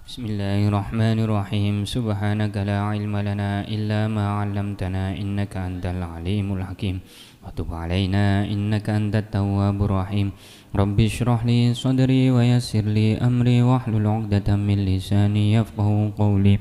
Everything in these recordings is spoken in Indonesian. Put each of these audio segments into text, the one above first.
Bismillahirrahmanirrahim. Subhanaka la ilma lana illa ma 'allamtana innaka antal alimul hakim. Wa tub 'alaina innaka antat tawwabur rahim. Rabbi shrah li sadri wa yassir li amri wahlul 'uqdatam min lisani yafqahu qawli.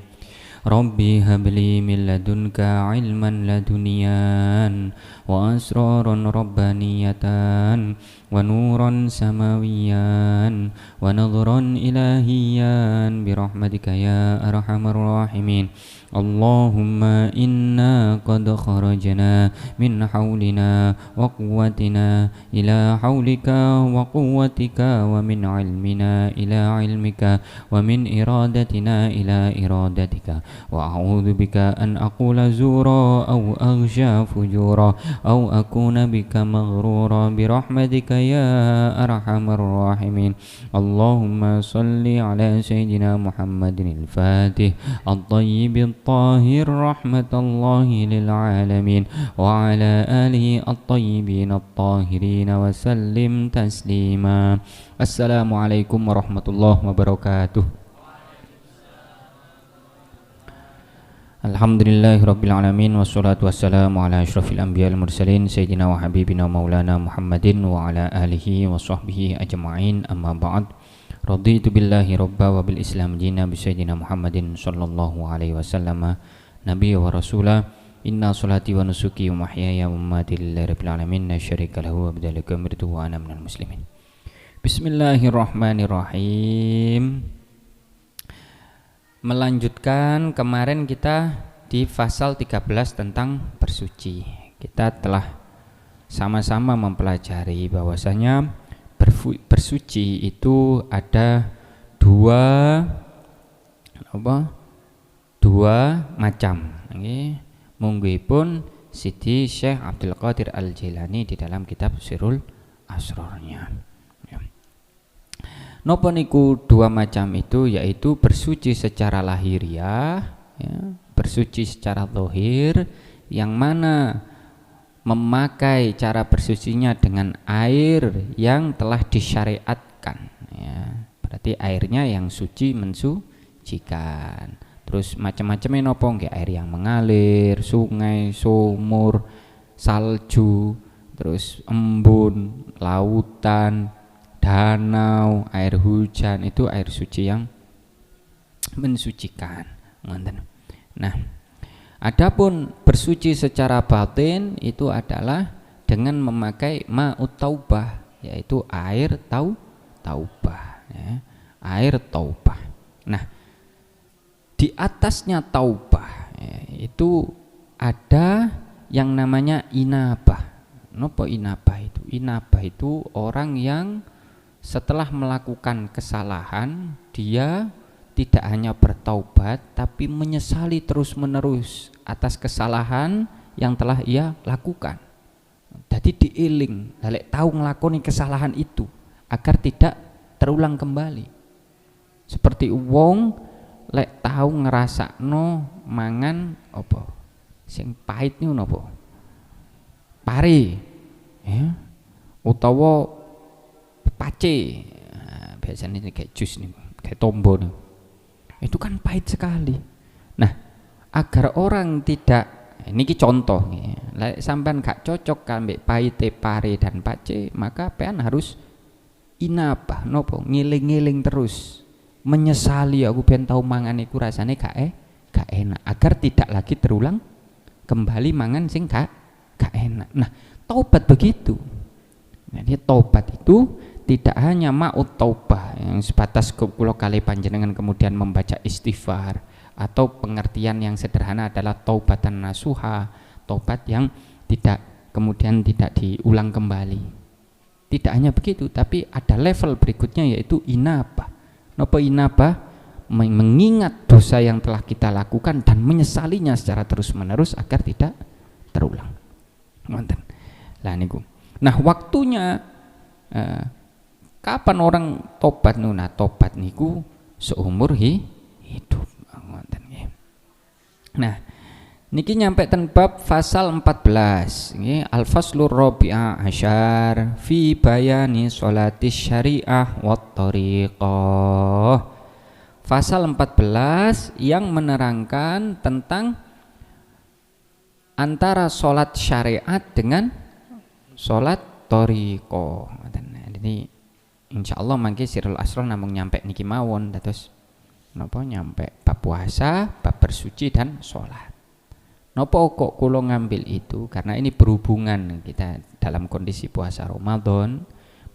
Rabbi habli min ladunka ilman laduniyan wa asraran rabbaniyatan wa nuran samawiyan wa nadhran ilahiyan birahmatika ya arhamar rahimin. Allahumma inna qad kharajna min hawlina wa quwwatina ila hawlika wa quwwatika wa min ilmina ila ilmika wa min iradatina ila iradatika wa a'udzu bika an aqula zura aw aghsha fujura aw akuna bika maghrura bi rahmatika ya arhamar rahimin. Allahumma salli ala sayyidina Muhammadin al-Fatih at-tayyib at-tahir rahmatallahi lil alamin wa ala alihi at-tayyibin at-tahirin wa sallim taslima. Assalamualaikum warahmatullahi wabarakatuh. Alhamdulillahirabbil alamin wassalatu wassalamu ala asyrafil anbiya'il mursalin sayyidina wa habibina maulana Muhammadin wa ala alihi wa sahbihi ajma'in, amma ba'd. Raditu billahi rabba wa bil islam dina bi sayyidina Muhammadin sallallahu alaihi wasallam nabiyya wa rasula. Inna salati wa nusuki wa mahyaya wa mamati lillahi rabbil alamin la syarika lahu wa bidzalika umirtu wa ana minal muslimin. Bismillahirrahmanirrahim. Melanjutkan kemarin kita di pasal 13 tentang bersuci. Kita telah sama-sama mempelajari bahwasanya bersuci itu ada dua macam. Munggihipun Siti Syekh Abdul Qadir Al-Jilani di dalam kitab Sirul Asrarnya. Napa niku dua macam itu, yaitu bersuci secara lahiriah, bersuci secara zahir, yang mana memakai cara bersucinya dengan air yang telah disyariatkan, berarti airnya yang suci mensucikan. Terus macam-macamnya nopo, nggih, air yang mengalir, sungai, sumur, salju, terus embun, lautan, danau, air hujan, itu air suci yang mensucikan. Nah, adapun bersuci secara batin itu adalah dengan memakai ma'ut taubah, yaitu air taubah, air taubah. Nah, di atasnya taubah itu ada yang namanya inabah. Nopo inabah itu? Inabah itu orang yang setelah melakukan kesalahan, dia tidak hanya bertaubat tapi menyesali terus-menerus atas kesalahan yang telah ia lakukan. Jadi diiling, lek tahu nglakoni kesalahan itu agar tidak terulang kembali. Seperti wong lek tahu ngrasakno mangan apa sing pahit niku napa? Pare. Utawa pace. Biasanya ini kayak jus nih, kayak tombo nih. Itu kan pahit sekali. Nah, agar orang tidak, ini contoh nih, lek sampean gak cocok kambek pahite pare dan pace, maka pean harus inabah, nopo, ngiling-ngiling terus, menyesali aku ben tau mangan iku rasane gak enak, agar tidak lagi terulang kembali mangan sing gak enak. Nah, taubat begitu. Jadi taubat itu tidak hanya ma'ut taubah yang sebatas kula kali panjenengan kemudian membaca istighfar, atau pengertian yang sederhana adalah taubatan nasuha, taubat yang kemudian tidak diulang kembali. Tidak hanya begitu, tapi ada level berikutnya, yaitu inabah. Napa inabah? Mengingat dosa yang telah kita lakukan dan menyesalinya secara terus-menerus agar tidak terulang. Lah niku. Nah, waktunya kapan orang tobat? Nah, tobat niku seumur hidup. Nah, niki nyampe ten bab pasal 14 nggih, al-faslur rabi'a asyar fi bayani sholatis syariah wat thariqah. pasal 14 yang menerangkan tentang antara sholat syariat dengan sholat thariqah. Jadi insyaallah mangke Sirul Asrar namung nyampe niki mawon dados napa nyampe bab puasa, bab bersuci dan sholat. Napa kok kula ngambil itu? Karena ini berhubungan kita dalam kondisi puasa Ramadan.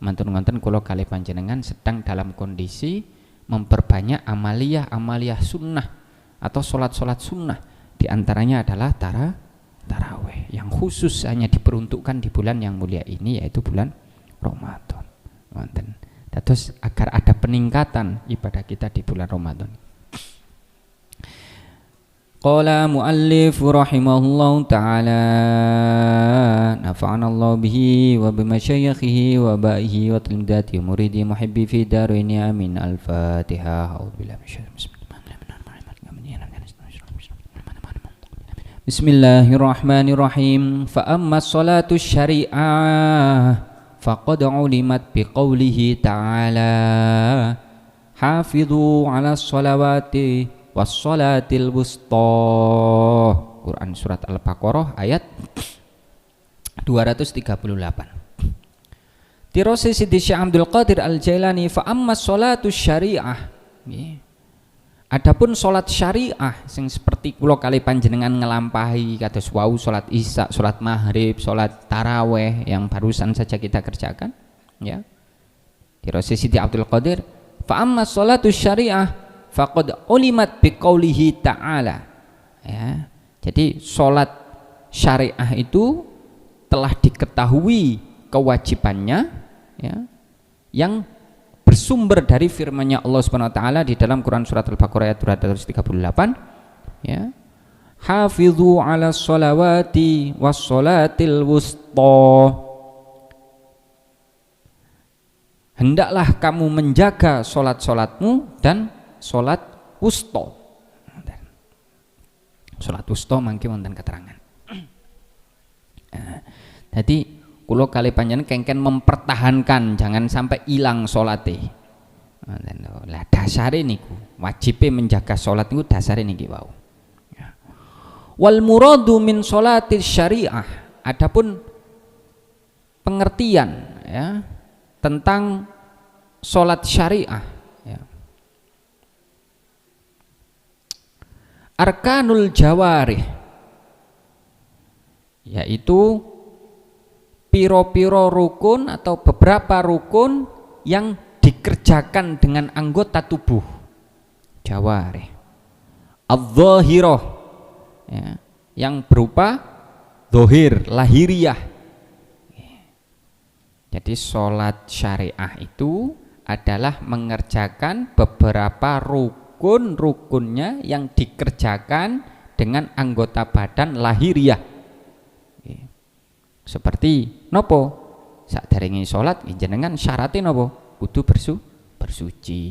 Mantun ngonten kula kalih panjenengan sedang dalam kondisi memperbanyak amaliyah sunnah atau sholat sunnah. Di antaranya adalah tarawih yang khusus hanya diperuntukkan di bulan yang mulia ini, yaitu bulan Ramadan. Terus agar ada peningkatan ibadah kita di bulan Ramadan. Qala muallif rahimahullahu ta'ala nafa'ana Allah bihi wa bimasyayikhihi wa ba'ihi wa tilmidati muridi muhibbi fi darini amin. Al-Fatihah. Bismillahirrahmanirrahim. Fa amma salatu syari'ah faqad ulimat biqaulihi ta'ala hafidhu 'ala sholawati was sholatil wusta. Quran surat Al-Baqarah ayat 238. Tirose Sidi Syekh Abdul Qadir Al-Jailani, fa amma sholatu syariah, adapun salat syariah sing seperti kula kali panjenengan ngelampahi kados wau salat isya, salat maghrib, salat taraweh yang barusan saja kita kerjakan, ya. Tirose Sidi Abdul Qadir, fa amma sholatu syariah faqad ulimat biqaulihi ta'ala, ya. Jadi salat syariah itu telah diketahui kewajibannya, ya, yang bersumber dari firman-Nya Allah Subhanahu wa taala di dalam Quran surat Al-Baqarah ayat 238, ya. Hafidhu 'ala sholawati was sholatil wusta. Hendaklah kamu menjaga salat-salatmu dan salat wusta. Salat wusta mangke wonten keterangan. Jadi kula kali panjenengan kengken mempertahankan jangan sampai hilang salate. Lah dasare niku wajibe menjaga salat niku dasare niki wau. Wal muradu min sholatis syariah, adapun pengertian, ya, tentang salat syariah, ya. Arkanul jawarih, yaitu piro-piro rukun atau beberapa rukun yang dikerjakan dengan anggota tubuh, jawarih. Adz-dzahirah, ya, yang berupa zahir, lahiriah. Jadi sholat syariah itu adalah mengerjakan beberapa rukun-rukunnya yang dikerjakan dengan anggota badan lahiriah. Seperti nopo? Sakderenge salat jenengan syaratnya nopo? Kudu bersuci.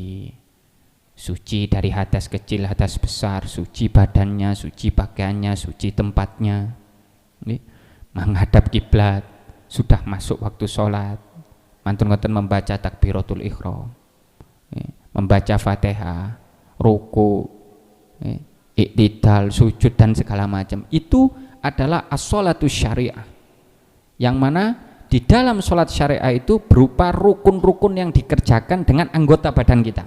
Suci dari hadas kecil, hadas besar, suci badannya, suci pakaiannya, suci tempatnya. Menghadap kiblat, sudah masuk waktu sholat, mantun ngoten membaca takbiratul ihram, membaca Fatihah, ruku, iktidal, sujud dan segala macam. Itu adalah as-sholatu syariah, yang mana di dalam sholat syariah itu berupa rukun-rukun yang dikerjakan dengan anggota badan kita.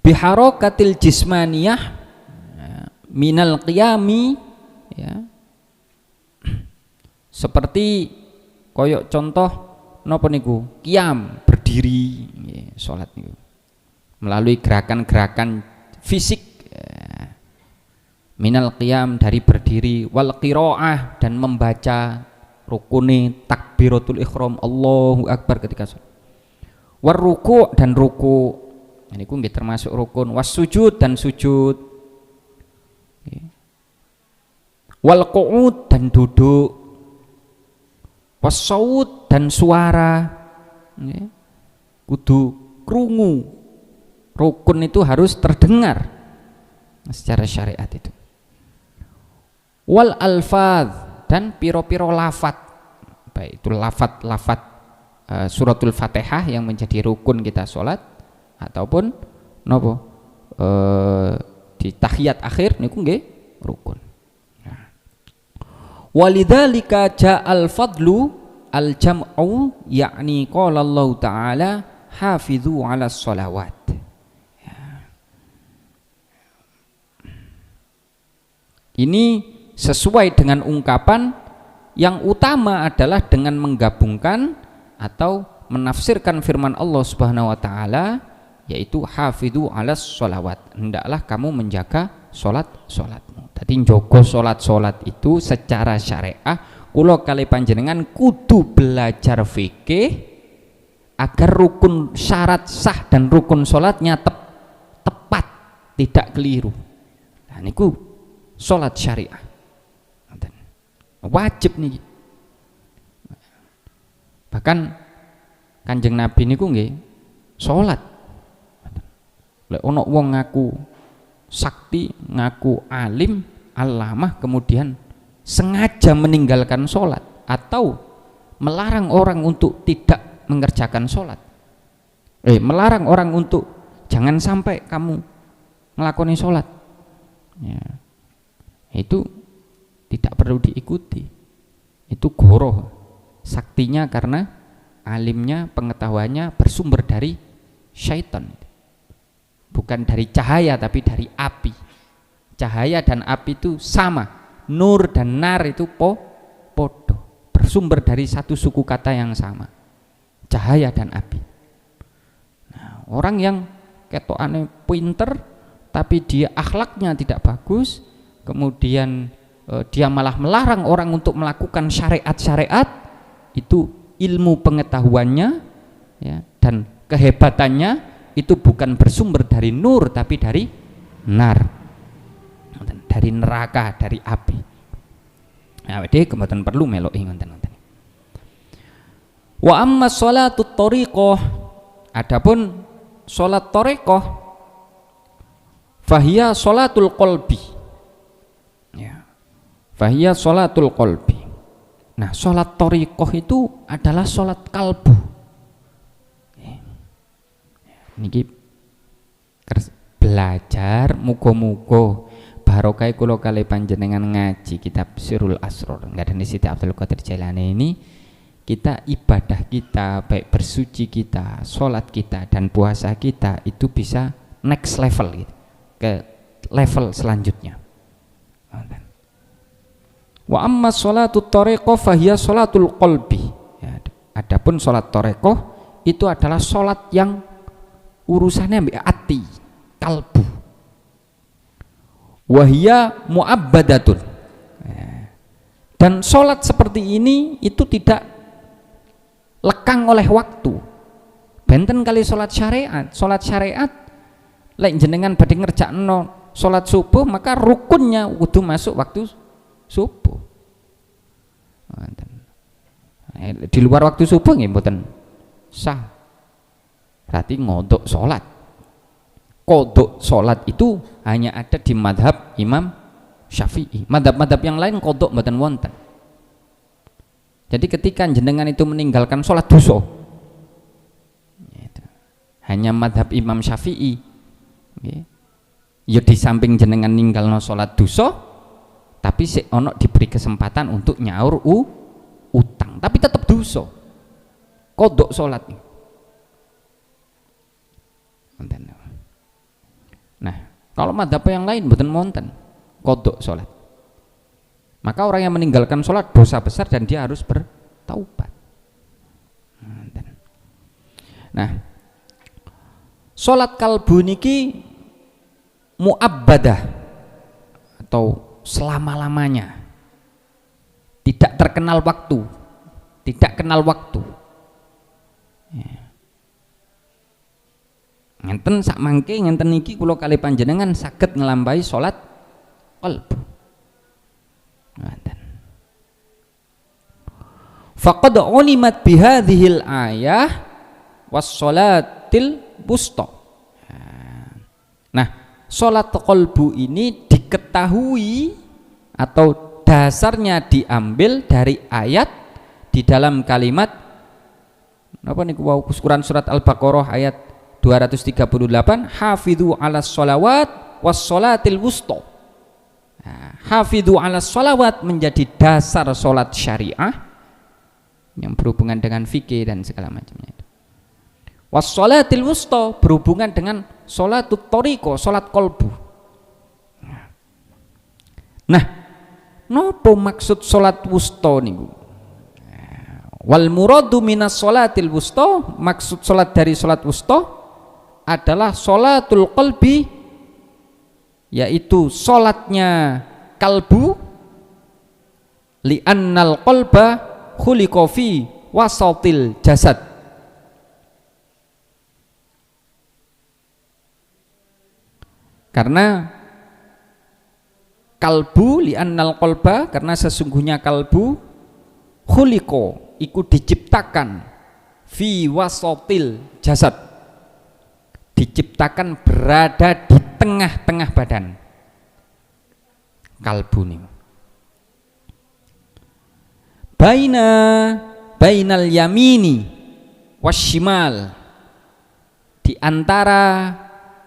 Biharokatil jismaniyah minal qiyami, ya, seperti koyok contoh napa niku qiyam, berdiri, salat niku melalui gerakan-gerakan fisik, minal qiyam, dari berdiri, wal qiraah, dan membaca rukune takbiratul ihram, Allahu akbar ketika salat, war ruku' dan ruku', ini nggih termasuk rukun, was sujud dan sujud, wal qu'ud dan duduk, wasaud dan suara, kudu krungu, rukun itu harus terdengar secara syariat itu. Wal alfaz, dan piro-piro lafat, baik itu lafat-lafat suratul Fatihah yang menjadi rukun kita sholat, ataupun nopo di tahiyat akhir niku nggih rukun. Walidzalika ja'al fadlu al jam'u, yakni qala Allah taala hafizu 'alas sholawat. Ini sesuai dengan ungkapan yang utama adalah dengan menggabungkan atau menafsirkan firman Allah Subhanahu wa taala, yaitu hafizu 'alas sholawat. Hendaklah kamu menjaga salat-salatmu. Dadi njogo salat-salat itu secara syariah kula kali panjenengan kudu belajar fikih agar rukun syarat sah dan rukun salatnya tepat, tidak keliru. Nah niku salat syariah. Wajib nih. Bahkan Kanjeng Nabi niku nggih salat. Lek ono wong ngaku sakti, ngaku alim, alamah, kemudian sengaja meninggalkan sholat atau melarang orang untuk tidak mengerjakan sholat, melarang orang untuk jangan sampai kamu melakoni sholat, ya, itu tidak perlu diikuti. Itu goroh saktinya karena alimnya, pengetahuannya bersumber dari syaitan, bukan dari cahaya tapi dari api. Cahaya dan api itu sama, nur dan nar itu podo, bersumber dari satu suku kata yang sama, cahaya dan api. Nah, orang yang ketokane pinter tapi dia akhlaknya tidak bagus, kemudian dia malah melarang orang untuk melakukan syariat-syariat, itu ilmu pengetahuannya, ya, dan kehebatannya itu bukan bersumber dari nur tapi dari nar, dari neraka, dari api. Nah, wedi kemudian perlu meloki ngoten-ngoten. Wa amma sholatut thariqah, adapun sholat thariqah, fahiya sholatul qalbi, ya, fahiya sholatul qalbi. Nah, sholat thariqah itu adalah sholat kalbu. Niki belajar muga-muga barokah kula kali panjenengan ngaji kitab Sirul Asror ngadani Siti Abdul Qadir Jailani ini, kita ibadah kita, baik bersuci kita, sholat kita dan puasa kita itu bisa next level gitu, ke level selanjutnya. Wa amma sholatut thariqah fahiya sholatul qalbi, ya, adapun sholat thariqah itu adalah sholat yang urusannya ambek ati, kalbu. Wahia mu'abbadatun, dan sholat seperti ini itu tidak lekang oleh waktu. Benten kali sholat syariat lek jenengan badhe ngerjakno sholat subuh maka rukunnya kudu masuk waktu subuh. Di luar waktu subuh nggih mboten sah, berarti ngodok sholat. Kodok sholat itu hanya ada di madhab Imam Syafi'i. Madhab-madhab yang lain kodok mboten wonten. Jadi ketika jenengan itu meninggalkan sholat dosa, hanya madhab Imam Syafi'i, ya di samping jenengan ninggalno sholat dosa, tapi si ono diberi kesempatan untuk nyaur utang, tapi tetap dosa. Kodok sholat. Nah, kalau madhab yang lain mboten wonten kodok sholat, maka orang yang meninggalkan sholat dosa besar dan dia harus bertaubat. Nah, sholat kalbu niki mu'abbadah atau selama-lamanya, tidak terkenal waktu, tidak kenal waktu. Ngenten sak mangke ngenten niki kula kali panjenengan saged nglampahi salat qalbu. Ngenten. Faqad unimat bihadhil ayah was salatil wusta. Nah, salat qalbu ini diketahui atau dasarnya diambil dari ayat di dalam kalimat napa niku wau Quran surat Al-Baqarah ayat 238, hafidhu 'alas sholawat was sholatil wusta. Hafidhu 'alas sholawat menjadi dasar sholat syariah yang berhubungan dengan fikih dan segala macamnya. Was sholatil wusta berhubungan dengan sholatut thariqah, sholat kolbu. Nah, nopo maksud sholat wusta niku? Wal muradu minas sholatil wusta, maksud sholat dari sholat wusta adalah sholatul qalbi, yaitu sholatnya kalbu, li'annal qalba khuliqa fi wasatil jasad. Karena kalbu li'annal qalba, karena sesungguhnya kalbu khuliqa iku diciptakan fi wasatil jasad, diciptakan berada di tengah-tengah badan. Kalbu nih bainal yamini wasyimal, di antara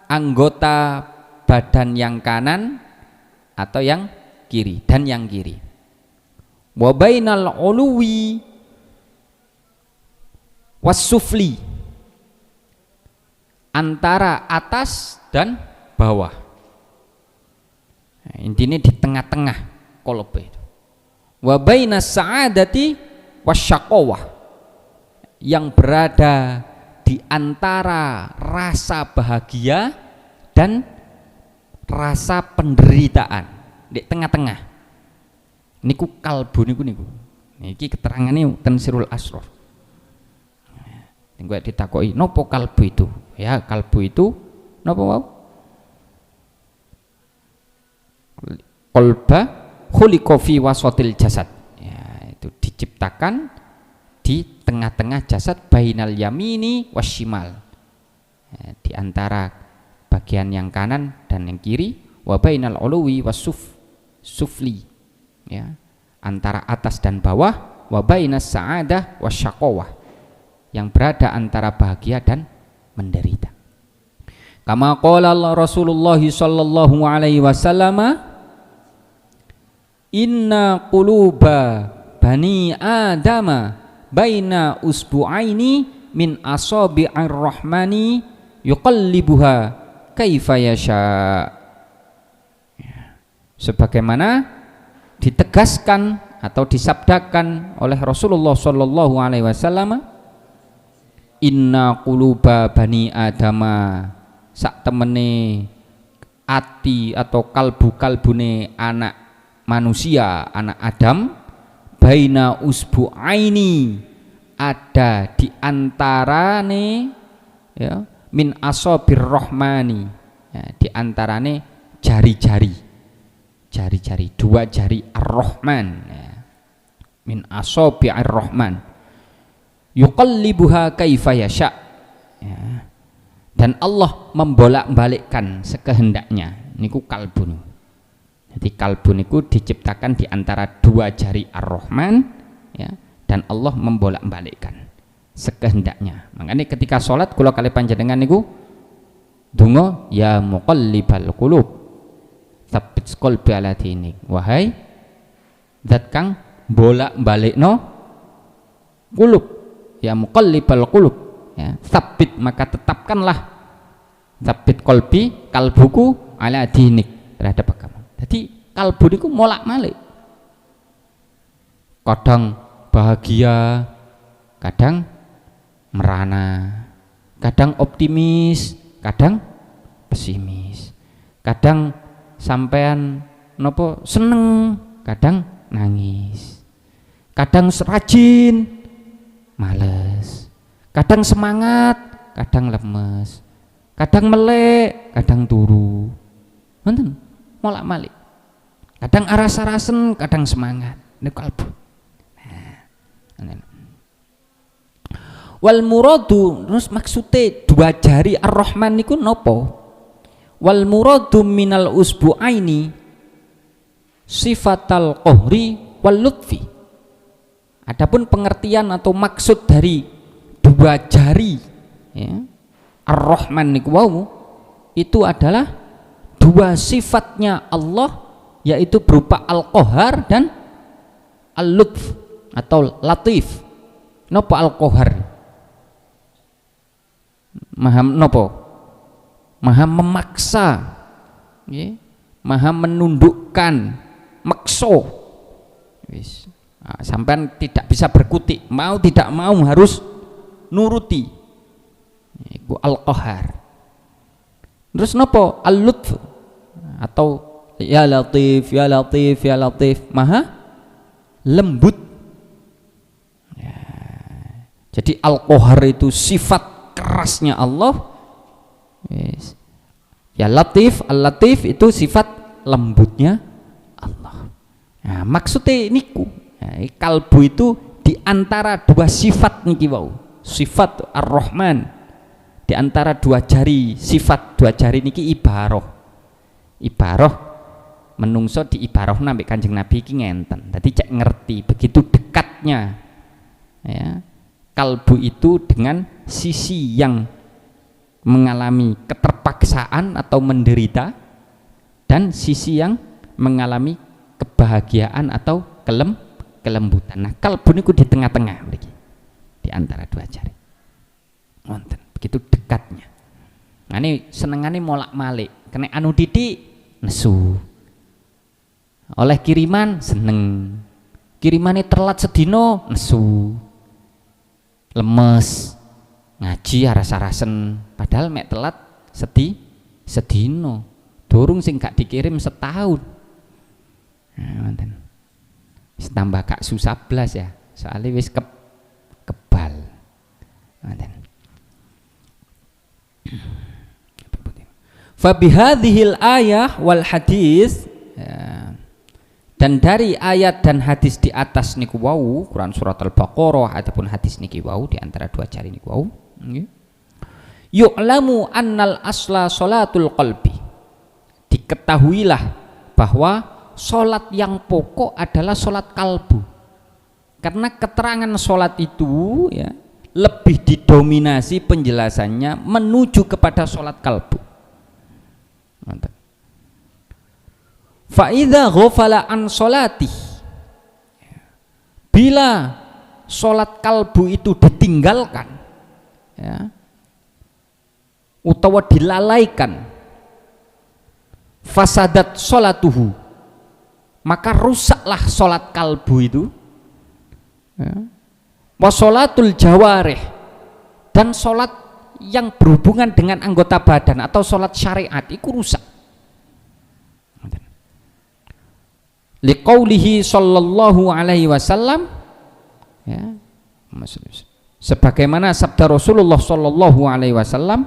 anggota badan yang kanan atau yang kiri dan yang kiri. Wa bainal uluwi wassufli, antara atas dan bawah. Nah, intinya di tengah-tengah kolbe itu. Wa bainas sa'adati wasyaqawah, yang berada di antara rasa bahagia dan rasa penderitaan, di tengah-tengah. Niku kalbu niku. Niki keterangannya ten Sirul Asrar. Gue ditakoi nopo kalbu itu? Ya, kalbu itu nopo wau? Qalba khuliqa fi wasatil jasad. Ya, itu diciptakan di tengah-tengah jasad, bainal yamini wasyimal. Ya, di antara bagian yang kanan dan yang kiri, wa bainal uluwi wassufli, ya, antara atas dan bawah, wa bainas sa'adah wasyaqawah, yang berada antara bahagia dan menderita. Kama qala Rasulullah sallallahu alaihi wasallam, inna quluba bani adama baina usbu'aini min asabi'ir rahmani yuqallibuha kaifa yasha. Sebagaimana ditegaskan atau disabdakan oleh Rasulullah sallallahu alaihi wasallam, inna quluba bani adama, sak temene ati atau kalbu-kalbune anak manusia, anak Adam, baina usbu'aini, ada di antarane, ya, min asobir rahmani, ya, di antarane jari-jari, dua jari ar-rahman, ya, min asobir ar-rahman, yuqallibuha kaifa yasha, ya, dan Allah membolak-balikkan sekehendaknya. Niku kalbu. Jadi kalbu niku diciptakan di antara dua jari ar-rahman, ya, dan Allah membolak-balikkan sekehendaknya. Makanya ketika sholat kula kali panjenengan niku donga, ya muqallibal qulub tsabbit qalbi ala dinik, wahai zat kang bolak-balikno qulub, ya muqallibal qulub, ya, tsabbit, maka tetapkanlah, tsabbit qalbi, kalbuku, ala dinik, terhadap agama. Jadi kalbu niku molak-malik, kadang bahagia, kadang merana, kadang optimis, kadang pesimis, kadang sampean nopo seneng, kadang nangis, kadang rajin, males, kadang semangat, kadang lemes, kadang melek, kadang turu, nonton molak-malik, kadang aras-arasen, kadang semangat. Ini kalbu. Wal muradu, terus maksudnya dua jari ar-rahman niku nopo? Wal muradu minal usbu'aini sifatal qahri wal lutfi. Adapun pengertian atau maksud dari dua jari ya, Ar-Rahman niku wau itu adalah dua sifatnya Allah, yaitu berupa Al-Qahar dan Al-Lutf atau Latif. Napa Al-Qahar? Maha napa? Maha memaksa, ya, maha menundukkan, makso. Wis. Nah, sampean tidak bisa berkutik, mau tidak mau harus nuruti. Iku Al-Qahar. Terus napa? Al-Lutf atau ya Latif, ya Latif, ya Latif, maha lembut. Ya. Jadi Al-Qahar itu sifat kerasnya Allah. Yes. Ya Latif, Al-Latif itu sifat lembutnya Allah. Nah, maksudnya niku, nah, kalbu itu diantara dua sifat niki wau, sifat Ar-Rahman, diantara dua jari, sifat dua jari niki ibaroh, ibaroh menungso di ibaroh nambah Kanjeng Nabi iki ngenten. Tadi cek ngerti begitu dekatnya ya kalbu itu dengan sisi yang mengalami keterpaksaan atau menderita dan sisi yang mengalami kebahagiaan atau kelembutan. Nah, kalbu niku di tengah-tengah mriki. Di antara dua jari. Wonten, begitu dekatnya. Nah, ini senengane molak-malik, kena anu didik nesu. Oleh kiriman seneng. Kirimane telat sedino nesu. Lemes. Ngaji aras-arasen, padahal mek telat sedino. Durung sing gak dikirim setahun. Nah, wis tambah kak susah blas ya, soalnya wis kebal. Fa bihadhil ayah wal hadis ya. Dan dari ayat dan hadis di atas niku wau, Quran surat Al-Baqarah ataupun hadis niki wau di antara dua jari niku wau. Yu'lamu annal asla sholatul qalbi. Diketahuilah bahwa sholat yang pokok adalah sholat kalbu, karena keterangan sholat itu ya lebih didominasi penjelasannya menuju kepada sholat kalbu. Mantap. Fa'idha ghafala an sholati, bila sholat kalbu itu ditinggalkan ya, utawa dilalaikan, fasadat sholatuhu, maka rusaklah sholat kalbu itu ya. Wa sholatul jawarih, dan sholat yang berhubungan dengan anggota badan atau sholat syariat itu rusak. Liqaulihi sallallahu alaihi wasallam ya, sebagaimana sabda Rasulullah sallallahu alaihi wasallam,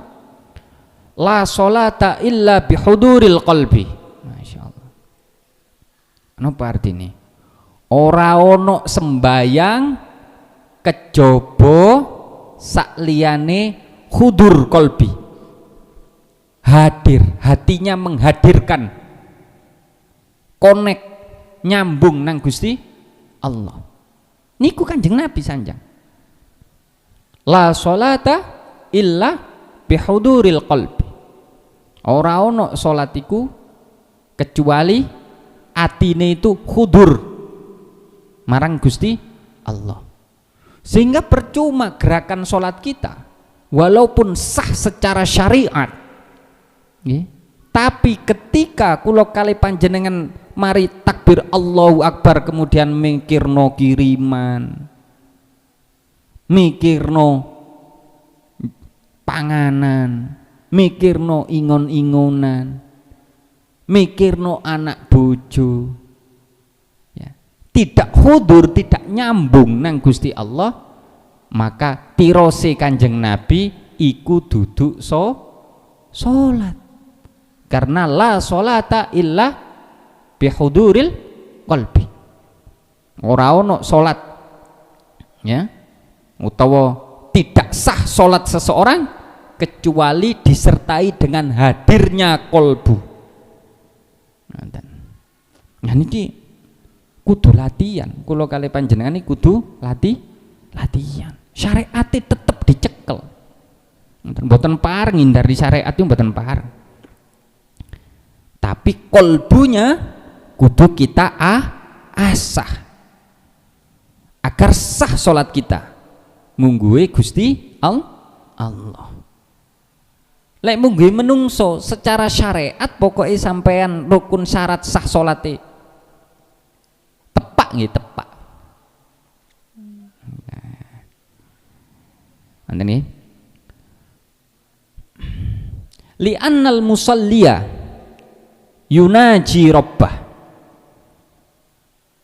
la sholata illa bihuduril qalbi. Masyaallah. Apa artinya? Ora ono sembayang kejaba sakliyane hudur qalbi, hadir, hatinya menghadirkan, connect, nyambung nang Gusti Allah. Niku Kanjeng Nabi sanjang. La sholata illa bihuduril qalbi. Ora ono salat iku kecuali atine itu hudur marang Gusti Allah. Sehingga percuma gerakan salat kita walaupun sah secara syariat. Nggih. Tapi ketika kula kali panjenengan mari takbir Allahu Akbar kemudian mikirno kiriman, mikirno panganan, mikirno ingon-ingonan, mikirno anak bojo ya, tidak hudur, tidak nyambung nang Gusti Allah, maka tirose Kanjeng Nabi iku duduk salat. Karena la sholata illa bihuduril qalbi. Ora ono salat ya, utawa tidak sah salat seseorang kecuali disertai dengan hadirnya kolbu. Nah niki kudu latihan, kula kali panjenengan iki kudu latihan. syariate tetep dicekel. Mboten pareng ngindari syariat itu mboten pareng. Tapi kolbunya kudu kita asah agar sah salat kita mungguhe Gusti Allah. Lek mungguhe menungso secara syariat pokoknya sampean rukun syarat sah salate tepak nggih tepak. Nanti nih li'annal musalliya yunaji rabbah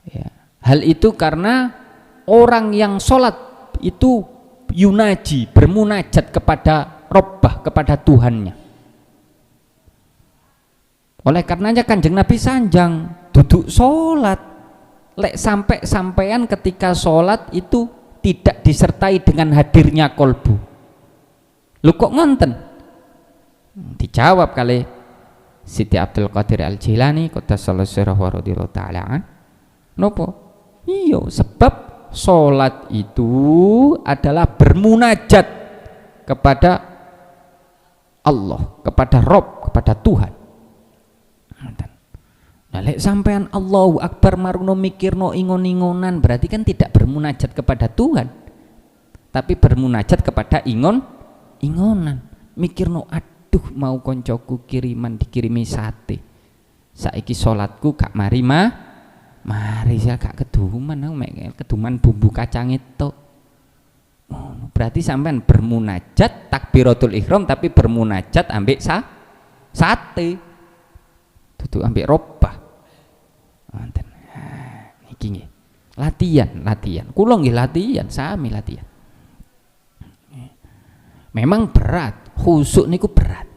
ya, hal itu karena orang yang sholat itu yunaji bermunajat kepada rabbah, kepada Tuhannya. Oleh karenanya Kanjeng Nabi sanjang duduk sholat lek sampean ketika sholat itu tidak disertai dengan hadirnya kolbu. Lu kok ngonten? Dijawab kali Siti Abdul Qadir Al-Jilani qaddasallahu sirrahu wa radhiyallahu ta'ala. Nopo? Iya, sebab sholat itu adalah bermunajat kepada Allah, kepada Rob, kepada Tuhan. Nah, lek sampean Allahu Akbar marno mikirno ingon-ingonan berarti kan tidak bermunajat kepada Tuhan, tapi bermunajat kepada ingonan. Mikirno aduh mau koncoku kiriman dikirimi sate, saiki sholatku gak mari saya gak keduman bumbu kacang itu. Berarti sampean bermunajat takbiratul ihram tapi bermunajat ambek sate. Dudu ambek robah. Wonten. Niki nggih. Latihan. Kula nggih latihan, sami latihan. Memang berat, khusyuk niku berat.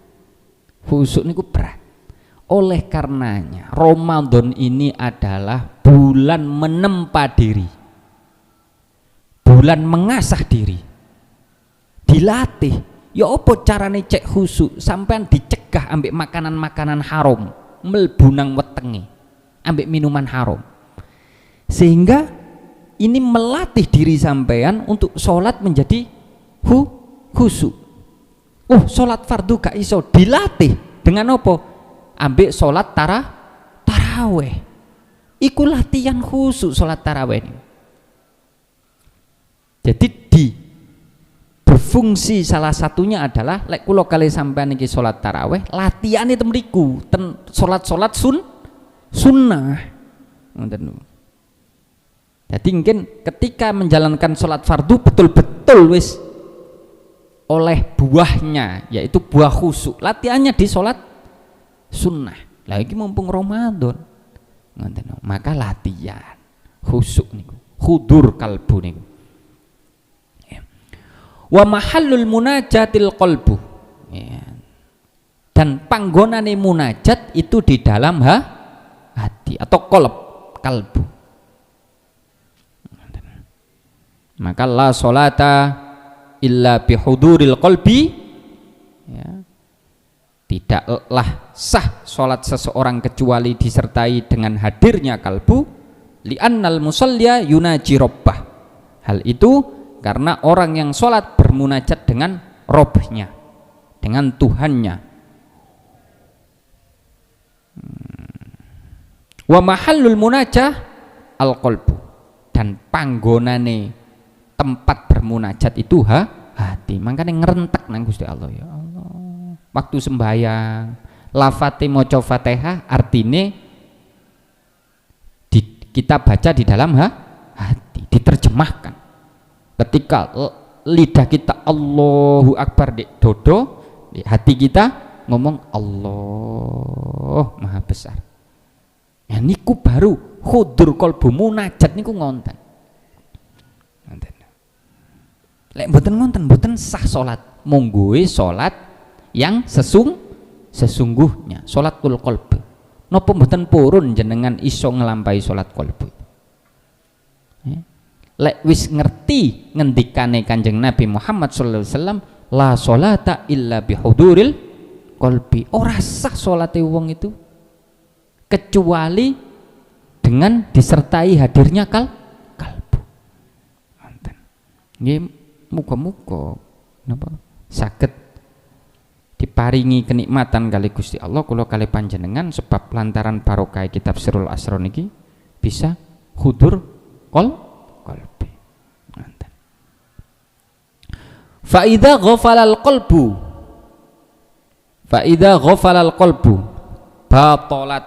Oleh karenanya Ramadan ini adalah bulan menempa diri, bulan mengasah diri, dilatih. Ya apa carane cek khusyuk? Sampean dicegah ambek makanan-makanan haram, melbunang wetenge, ambek minuman haram, sehingga ini melatih diri sampean untuk sholat menjadi khusyuk. Sholat fardu gak iso, dilatih dengan apa? Ambek sholat taraweh. Iku latihan khusyuk sholat taraweh ini. Jadi berfungsi salah satunya adalah lek kula kali sampean iki salat tarawih latihan itu mriku ten salat sunnah ngoten. Jadi mungkin ketika menjalankan salat fardu betul-betul wis oleh buahnya, yaitu buah khusyuk, latihannya di salat sunnah. Lah iki mumpung Ramadan ngoten, maka latihan khusyuk niku, hudur kalbu niku. Wa mahallul munajatil qalbu ya. Dan panggonane munajat itu di dalam hati atau kalbu. Maka la sholata illa bihuduril qalbi ya. Tidaklah sah sholat seseorang kecuali disertai dengan hadirnya kalbu, li'annal musalliya yunaji rabbah. Hal itu karena orang yang sholat bermunajat dengan Robnya, dengan Tuhannya. Wa mahallul munajah al-qalbu, dan panggonane tempat bermunajat itu hati. Makanya ngerentek nang Gusti Allah, ya Allah. Waktu sembahyang, lafate maca Fatihah artine kita baca di dalam hati, diterjemahkan. Ketika lidah kita Allahu Akbar di dodo, di hati kita ngomong Allah Maha Besar. Ya niku baru khudur qalbu, munajat niku ngonten. Lek mboten ngonten mboten sah salat. Monggoe salat yang sesungguhnya, salatul qalbi. Napa mboten purun jenengan iso nglampahi salat qalbi? Lek wis ngerti ngendikane Kanjeng Nabi Muhammad sallallahu alaihi wasallam, la sholata illa bihuduril qalbi. Ora sah salate wong itu kecuali dengan disertai hadirnya kalbu. Nggih, muga-muga napa saged diparingi kenikmatan kali Gusti Allah kula kali panjenengan sebab lantaran barokah kitab Sirrul Asrar niki bisa hudur qalbi. Fa idza ghafalal qalbu batalat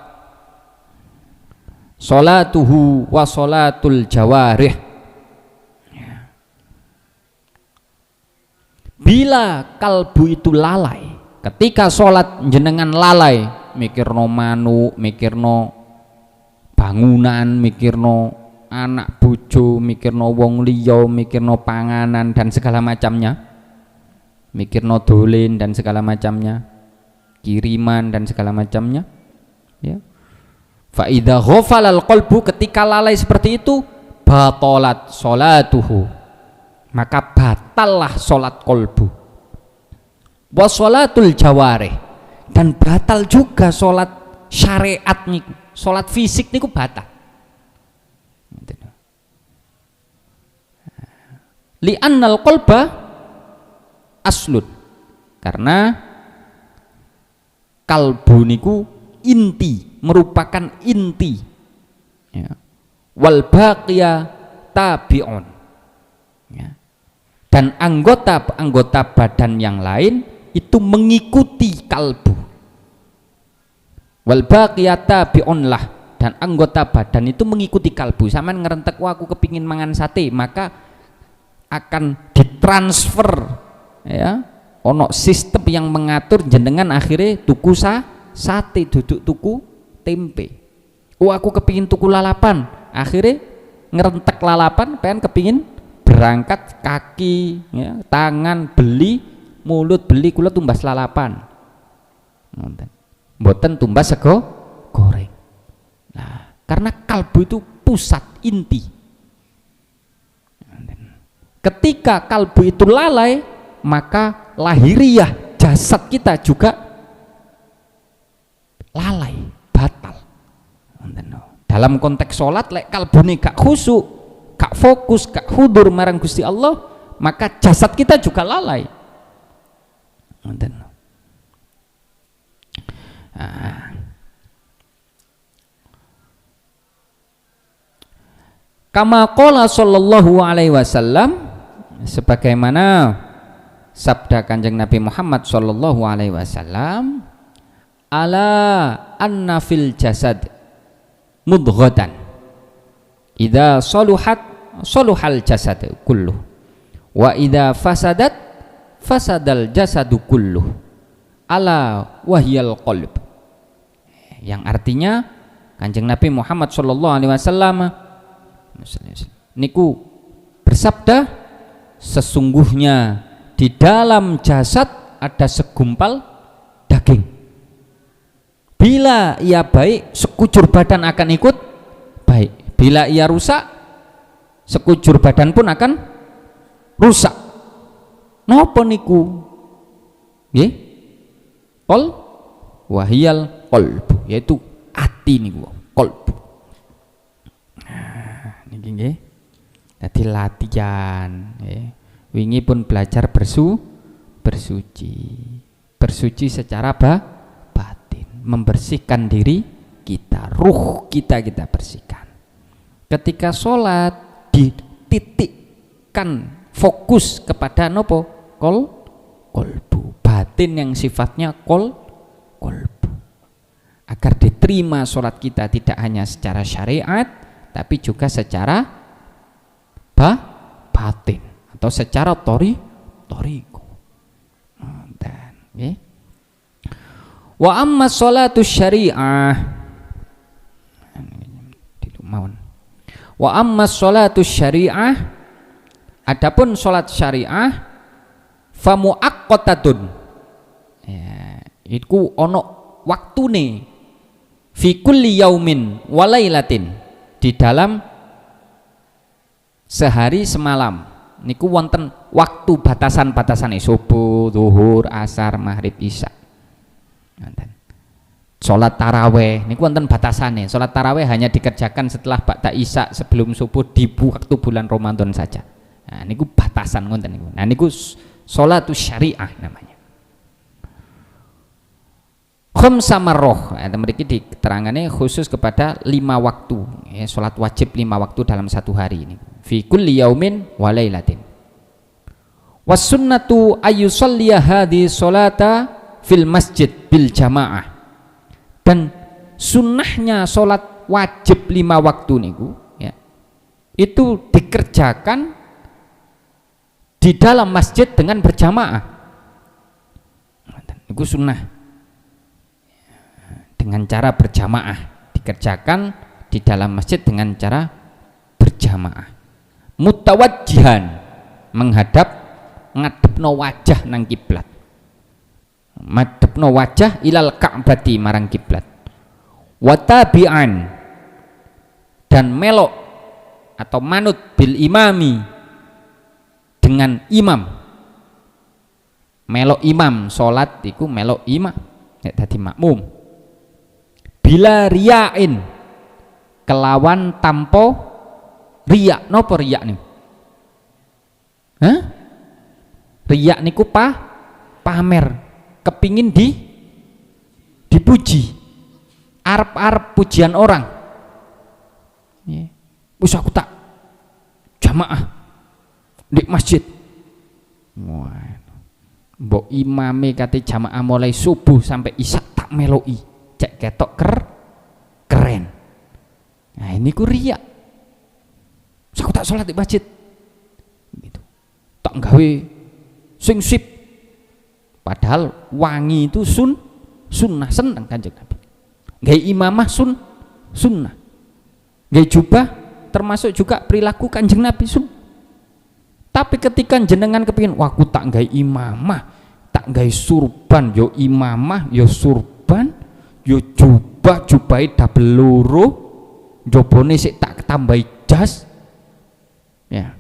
salatuhu wa salatul jawarih. Bila kalbu itu lalai, ketika sholat jenengan lalai, mikirno manuk, mikirno bangunan, mikirno anak bojo, mikirno wong liya, mikirno panganan dan segala macamnya, mikirno dolen dan segala macamnya, kiriman dan segala macamnya, ya. Fa idza ghafalal qalbu, ketika lalai seperti itu, batalat sholatuhu, maka batallah sholat kolbu, wa sholatul jawarih, dan batal juga sholat syariat niku, sholat fisik niku batal. Li'annal qalba aslun, karena kalbu niku inti, merupakan inti, ya. Wal baqiya tabi'un, ya. Dan anggota badan yang lain itu mengikuti kalbu. Wal baqiyata bi'unlah, dan anggota badan itu mengikuti kalbu. Sampeyan ngerentek, wah aku kepingin mangan sate, maka akan ditransfer, ya. Ono sistem yang mengatur jenengan akhirnya tuku sate, duduk tuku tempe. Oh aku kepingin tuku lalapan, akhirnya ngerentek lalapan, pengen kepingin berangkat kaki, ya, tangan beli, mulut beli, kula tumbas lalapan, mboten tumbas sego goreng. Nah, karena kalbu itu pusat inti. Ketika kalbu itu lalai, maka lahiriah jasad kita juga lalai, batal. Dalam konteks sholat, lek kalbune gak khusyuk, gak fokus, gak hudur marang Gusti Allah, maka jasad kita juga lalai. Kama qala sallallahu alaihi wasallam, sebagaimana sabda Kanjeng Nabi Muhammad sallallahu alaihi wasallam, ala anna fil jasad mudghatan idza saluhat saluhal jasad kulluh wa idza fasadat fasadal jasadu kulluh ala wahyal qalb, yang artinya Kanjeng Nabi Muhammad sallallahu alaihi wasallam niku bersabda, sesungguhnya di dalam jasad ada segumpal daging, bila ia baik sekujur badan akan ikut baik, bila ia rusak sekujur badan pun akan rusak. Napa niku? Nggih, qol wahiyal qalbu, yaitu ati niku, qalbu. Nah, niki nggih. Dadi latihan, nggih. Wingi pun belajar bersuci. Bersuci secara batin, membersihkan diri kita, ruh kita bersihkan. Ketika sholat dititikkan fokus kepada nopo kolbu, batin yang sifatnya kolbu, agar diterima sholat kita tidak hanya secara syariat tapi juga secara batin atau secara toriko. Dan okay. Wa amma sholatu syariah, wa amma sholatu syariah, adapun sholat syariah, fa muaqqatatun, ya, iku ono waktune, fi kulli yaumin wa lailatin, di dalam sehari semalam niku wonten waktu batasan-batasane, subuh, zuhur, asar, maghrib, isya. Sholat taraweh niku wonten batasane. Sholat taraweh hanya dikerjakan setelah ba'da isya, sebelum subuh, di waktu bulan Ramadan saja. Nah niku batasan ngoten niku. Nah niku sholatus syariah namanya. Khamsa marroh, mriki diterangane khusus kepada 5 waktu, ya, salat wajib 5 waktu dalam satu hari ini. Fi kulli yaumin wa lailatin. Was sunnatu ayyusalliya hadhi sholata fil masjid bil jamaah. Dan sunnahnya salat wajib 5 waktu niku, ya, itu dikerjakan di dalam masjid dengan berjamaah. Niku sunnah. Dengan cara berjamaah, dikerjakan di dalam masjid dengan cara berjamaah. Mutawajjihan, menghadap ngadepno wajah nang kiblat. Madepno wajah ilal ka'bati marang kiblat. Watabi'an, dan melok atau manut bil imami, dengan imam. Melok imam salat iku melok imam, ya dadi makmum. Bila riyain, kelawan tampo riya. Napa riya niku? Hah? Riya niku pamer, kepingin dipuji, arep pujian orang. Wis aku tak jamaah di masjid. Wah, mbok imame kate jamaah mulai subuh sampai isya tak meloki. Cek ketok keren. Nah ini ku riya. Aku tak sholat di masjid gitu. Tak gawe sing sip. Padahal wangi itu sunnah, seneng Kanjeng Nabi. Gawe imamah sunnah. Gawe jubah termasuk juga perilaku Kanjeng Nabi Tapi ketika jenengan kepingin, wah aku tak gawe imamah, tak gawe surban, yo imamah, yo surban, yo jubahi double loro, jobone sik tak tambahi jas, ya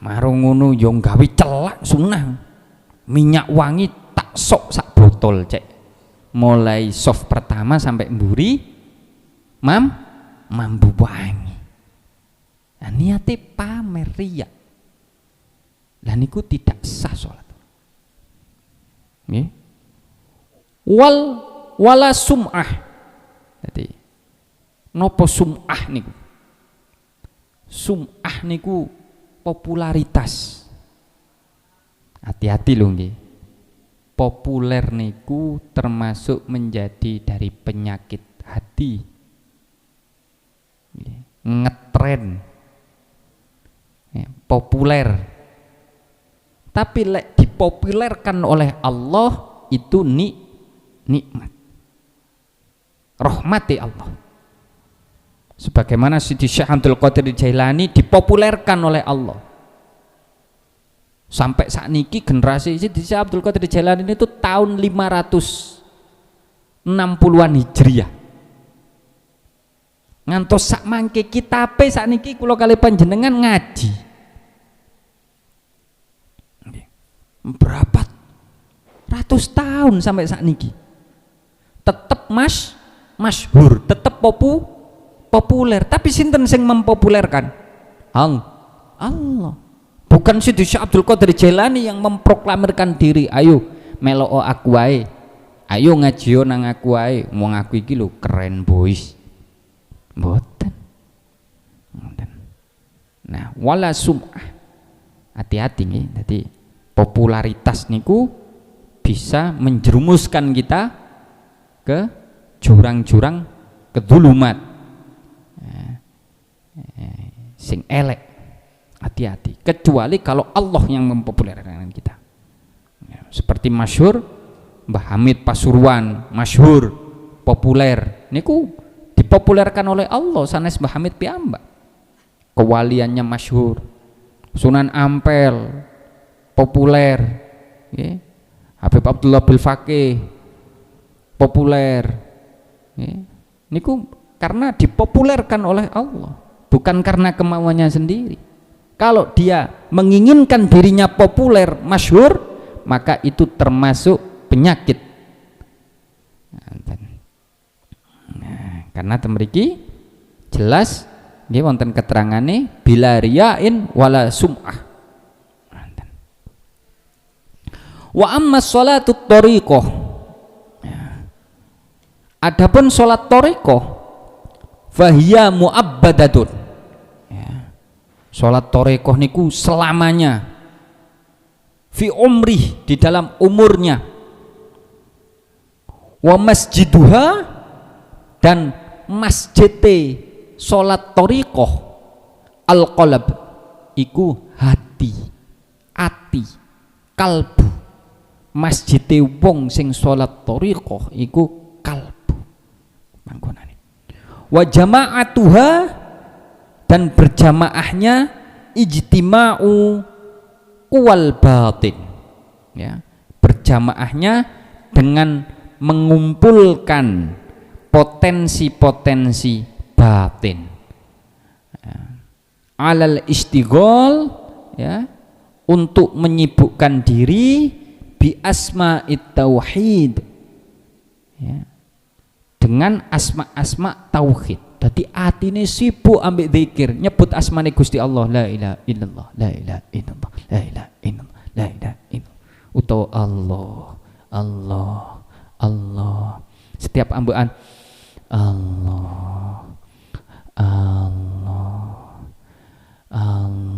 marung ngono yo gawe celak sunnah, minyak wangi tak sok sak botol cek, mulai soft pertama sampai mburi mambu wangi. Nah, niate pamer riya, lah niku tidak sah salat. Nggih. Wala sum'ah. Jadi nopo sum'ah niku? Sum'ah niku popularitas. Hati-hati lho nggih. Populer niku termasuk menjadi dari penyakit hati. Ngetren. Ya, populer. Tapi lek dipopulerkan oleh Allah itu nikmat. Rahmati Allah. Sebagaimana Siti Syekh Abdul Qadir Jailani dipopulerkan oleh Allah. Sampai saat niki generasi Siti Syekh Abdul Qadir Jailani itu tahun 560-an Hijriah. Ngantos sak mangke kitabe saat niki kula kali panjenengan ngaji. Berapa ratus tahun sampai saat niki. Tetap masyhur, tetap populer. Tapi sinten sing mempopulerkan? Allah. Bukan Siti Syekh Abdul Qadir Jailani yang memproklamirkan diri, ayo melok aku wae. Ayo ngaji nang aku wae. Wong aku iki lho keren boys. Mboten. Nah, wala sum'ah. Hati-hati nggih. Dadi popularitas niku bisa menjerumuskan kita ke jurang-jurang kedulumat, sing elek. Hati-hati, kecuali kalau Allah yang mempopulerkan kita, seperti masyhur Mbah Hamid Pasuruan, masyhur populer niku dipopulerkan oleh Allah sanes Mbah Hamid piyambak. Kewaliannya masyhur. Sunan Ampel populer, ya. Habib Abdullah Bil Faqih populer, ya. Niku karena dipopulerkan oleh Allah, bukan karena kemauannya sendiri. Kalau dia menginginkan dirinya populer, masyhur, maka itu termasuk penyakit. Nah, karena temriki jelas nggih wonten keterangane bila riyain wala sum'ah. Wa amma sholatut thariqah, adapun sholat thariqah fahiya mu'abbadatun, sholat thariqah niku selamanya, fi umrih, di dalam umurnya, wa masjiduha, dan masjite sholat thariqah al-qalb, iku hati, ati, kalbu. Masjide wong sing sholat thariqah iku kalbu manggonane. Wa jama'atuha, dan berjamaahnya ijtima'u kuwal batin, ya, berjamaahnya dengan mengumpulkan potensi-potensi batin, ya, alal istighol, ya, untuk menyibukkan diri bi asma'it tauhid, ya, dengan asma-asma tauhid. Dadi atine sibuk ambek zikir, nyebut asmane Gusti Allah, la ilaha illallah, la ilaha illallah, la ilaha illallah, la ilaha illallah, utawa Allah, Allah, Allah. Setiap ambekan Allah, Allah, Allahu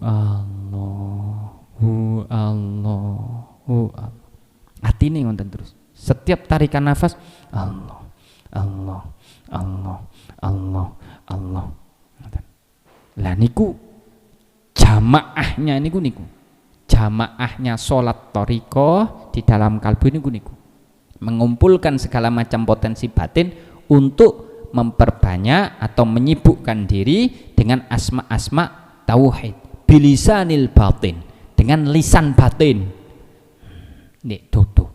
Allahu Allahu Allah. Atine ngoten terus. Setiap tarikan nafas Allah, Allah, Allah, Allah, Allah. Lah niku jamaahnya niku jamaahnya sholat thariqah di dalam kalbu niku mengumpulkan segala macam potensi batin untuk memperbanyak atau menyibukkan diri dengan asma-asma tauhid bilisanil batin, dengan lisan batin. Nek dodo,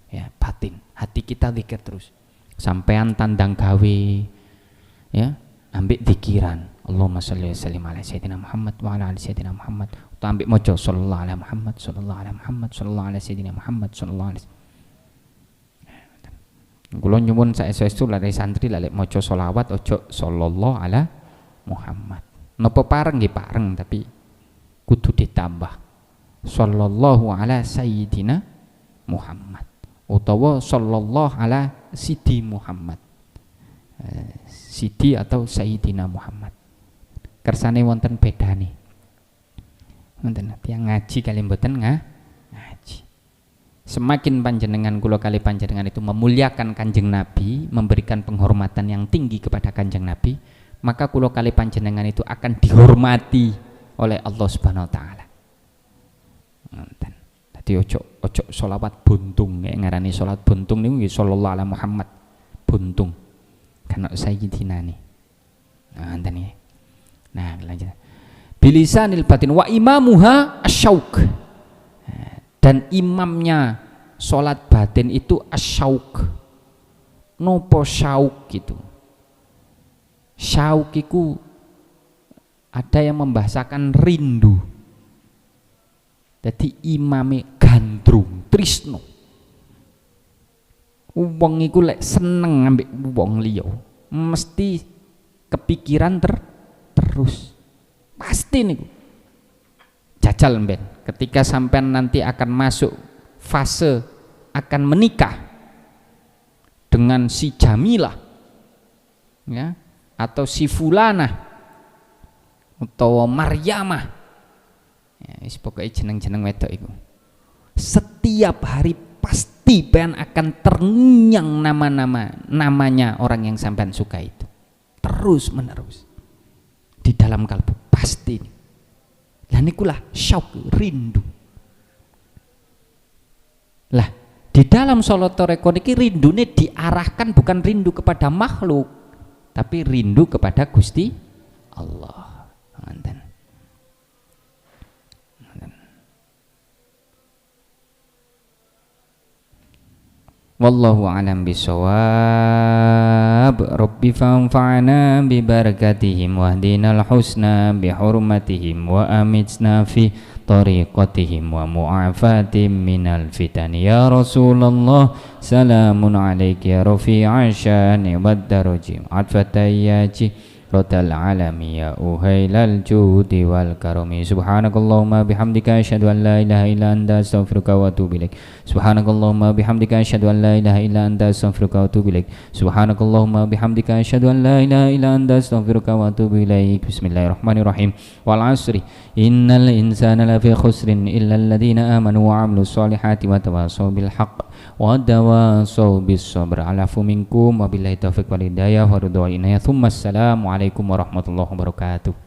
ya, batin, hati kita zikir terus. Sampean tandang gawe, ya, ambek zikiran Allahumma sholli wa sallim ala sayyidina Muhammad wa ala ali sayyidina Muhammad, atau ambek maca sallallahu alaihi Muhammad sallallahu alaihi Muhammad sallallahu alaihi sayyidina Muhammad sallallahu alaihi. Kula nyuwun saestu lare santri lek maca selawat ojo sallallahu ala Muhammad. Napa pareng nggih pareng, tapi kudu ditambah sallallahu ala sayyidina Muhammad utawa sallallahu ala Sidi Muhammad, Sidi atau Sayyidina Muhammad. Kersane wonten bedane, wonten tiyang ngaji kali mboten ngaji. Semakin panjenengan kula kali panjenengan itu memuliakan Kanjeng Nabi, memberikan penghormatan yang tinggi kepada Kanjeng Nabi, maka kula kali panjenengan itu akan dihormati oleh Allah Subhanahu wa taala. Ngoten. Dadi ojo sholawat buntung, ngarani sholat buntung niku nggih sallallahu alaihi Muhammad buntung. Kana sayyidina ni. Nah, ngoten nggih. Nah, lanjut. Bilisanil batin wa imamuha asyauk. Dan imamnya sholat batin itu asyauk. Nopo syauk gitu. Syauk itu ada yang membahasakan rindu. Jadi imame gandrung, trisno. Wong iku lek seneng ambek wong liya, mesti kepikiran terus. Pasti niku. Jajal mben, ketika sampean nanti akan masuk fase akan menikah dengan si Jamilah, ya, atau si Fulanah atau Maryamah, ya, wis pokoke jeneng-jeneng wedok iku. Setiap hari pasti pengen akan terngiang namanya orang yang sampean suka itu, terus menerus di dalam kalbu pasti. Lah nikulah syauq, rindu. Lah di dalam sholat thariqah niki rindune diarahkan bukan rindu kepada makhluk, tapi rindu kepada Gusti Allah. Ngoten. Wallahu a'lam bishawab. Rabbi fanfa'na bi barakatihim wahdinal husna bi hurmatihim wa amitna fi tariqatihim wa mu'afatim minal fitan. Ya Rasulullah, salamun alaika ya rafi'a syani wad daraji atfatayyaji ratal alami ya uhailal judi wal karami. Subhanakallahumma bihamdika asyhadu an la ilaha illa anta astaghfiruka wa atubu ilaik. Subhanakallahumma bihamdika asyhadu an la ilaha illa anta astaghfiruka wa atubu ilaik. Subhanakallahumma bihamdika asyhadu an la ilaha illa anta astaghfiruka wa atubu ilaik. Bismillahirrahmanirrahim. Wal 'asri innal insana lafi khusrin illa alladziina amanu wa 'amilus solihati wa tawassaw bil haqq wa tawassaw bis sabr. Alafu minkum wabillahi taufiq wal hidayah wa ridha wa inayah. Assalamualaikum warahmatullahi wabarakatuh.